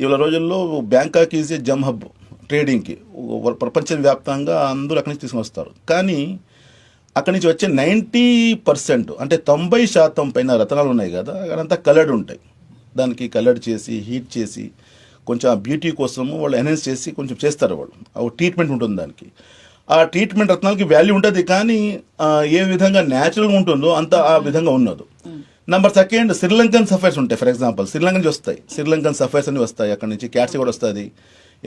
ఇవాళ రోజుల్లో Bangkok is a Jammu hub ట్రేడింగ్కి. ప్రపంచవ్యాప్తంగా అందరూ అక్కడి నుంచి తీసుకుని వస్తారు. కానీ అక్కడి నుంచి వచ్చే 90% అంటే 90% పైన రత్నాలు ఉన్నాయి కదా, అక్కడంతా కలర్డ్ ఉంటాయి. దానికి కలర్డ్ చేసి హీట్ చేసి కొంచెం ఆ బ్యూటీ కోసము వాళ్ళు ఎన్హాన్స్ చేసి కొంచెం చేస్తారు. వాళ్ళు ఒక ట్రీట్మెంట్ ఉంటుంది దానికి. ఆ ట్రీట్మెంట్ రత్నాలకి వాల్యూ ఉంటుంది, కానీ ఏ విధంగా న్యాచురల్గా ఉంటుందో అంత ఆ విధంగా ఉన్నది. నెంబర్ సెకండ్, శ్రీలంకన్ సఫైర్స్ ఉంటాయి. ఫర్ ఎగ్జాంపుల్ శ్రీలంక నుంచి వస్తాయి, శ్రీలంకన్ సఫైర్స్ అని వస్తాయి. అక్కడ నుంచి క్యాట్స్ కూడా వస్తుంది,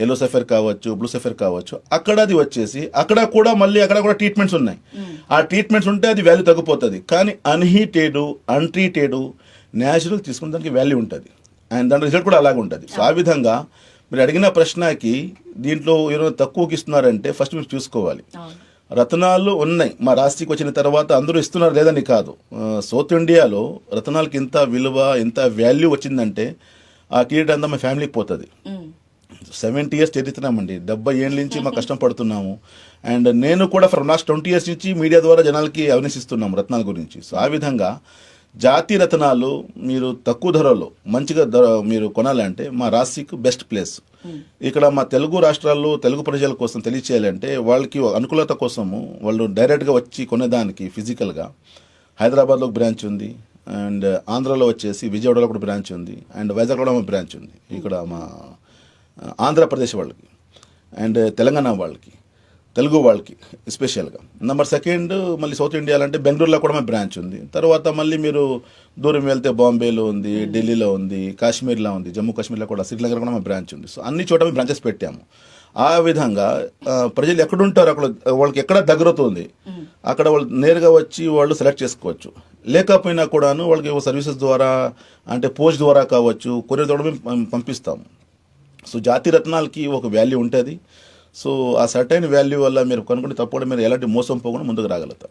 ఎల్లో సఫైర్ కావచ్చు, బ్లూ సఫైర్ కావచ్చు. అక్కడ అది వచ్చేసి అక్కడ కూడా మళ్ళీ అక్కడ కూడా ట్రీట్మెంట్స్ ఉన్నాయి. ఆ ట్రీట్మెంట్స్ ఉంటే అది వాల్యూ తగ్గిపోతుంది. కానీ అన్హీటెడ్, అన్ట్రీటెడ్, న్యాచురల్ తీసుకున్న దానికి వాల్యూ ఉంటుంది, అండ్ దాని రిజల్ట్ కూడా అలాగే ఉంటుంది. సో ఆ విధంగా మీరు అడిగిన ప్రశ్నకి దీంట్లో ఎవరైనా తక్కువకి ఇస్తున్నారంటే ఫస్ట్ మీరు చూసుకోవాలి. రత్నాలు ఉన్నాయి, మా రాశికి వచ్చిన తర్వాత అందరూ ఇస్తున్నారు లేదని కాదు. సౌత్ ఇండియాలో రత్నాలకి ఇంత విలువ, ఇంత వాల్యూ వచ్చిందంటే ఆ కిరీటం అంతా మా ఫ్యామిలీకి పోతుంది. 70 years చరిత్రమండి, 70 ఏళ్ళ నుంచి మా కష్టం పడుతున్నాము. అండ్ నేను కూడా ఫ్రమ్ లాస్ట్ 20 years నుంచి మీడియా ద్వారా జనాలకి అవేర్నెస్ ఇస్తున్నాము రత్నాల గురించి. సో ఆ విధంగా జాతి రత్నాలు మీరు తక్కువ ధరలో మంచిగా మీరు కొనాలంటే మా రాశికి బెస్ట్ ప్లేస్. ఇక్కడ మా తెలుగు రాష్ట్రాల్లో తెలుగు ప్రజల కోసం తెలియచేయాలంటే వాళ్ళకి అనుకూలత కోసము వాళ్ళు డైరెక్ట్గా వచ్చి కొనేదానికి ఫిజికల్గా హైదరాబాద్లో ఒక బ్రాంచ్ ఉంది, అండ్ ఆంధ్రాలో వచ్చేసి విజయవాడలో కూడా బ్రాంచ్ ఉంది, అండ్ వైజాగ్లో కూడా బ్రాంచ్ ఉంది. ఇక్కడ మా ఆంధ్రప్రదేశ్ వాళ్ళకి అండ్ తెలంగాణ వాళ్ళకి, తెలుగు వాళ్ళకి ఎస్పెషల్గా. నెంబర్ సెకండ్, మళ్ళీ సౌత్ ఇండియాలో అంటే బెంగళూరులో కూడా మా బ్రాంచ్ ఉంది. తర్వాత మళ్ళీ మీరు దూరం వెళ్తే బాంబేలో ఉంది, ఢిల్లీలో ఉంది, కాశ్మీర్లో ఉంది, జమ్మూ కాశ్మీర్లో కూడా, శ్రీలంకలో కూడా మా బ్రాంచ్ ఉంది. సో అన్ని చోట మేము బ్రాంచెస్ పెట్టాము. ఆ విధంగా ప్రజలు ఎక్కడుంటారు అక్కడ వాళ్ళకి ఎక్కడ దగ్గరవుతుంది అక్కడ వాళ్ళు నేరుగా వచ్చి వాళ్ళు సెలెక్ట్ చేసుకోవచ్చు. లేకపోయినా కూడాను వాళ్ళకి సర్వీసెస్ ద్వారా అంటే పోస్ట్ ద్వారా కావచ్చు, కొరియర్ ద్వారా మేము పంపిస్తాము. సో జాతి రత్నాలకి ఒక వాల్యూ ఉంటుంది. సో ఆ సర్టైన్ వాల్యూ వల్ల మీరు కనుక్కుంటే తప్పకుండా మీరు ఎలాంటి మోసం పోకుండా ముందుకు రాగలుగుతారు.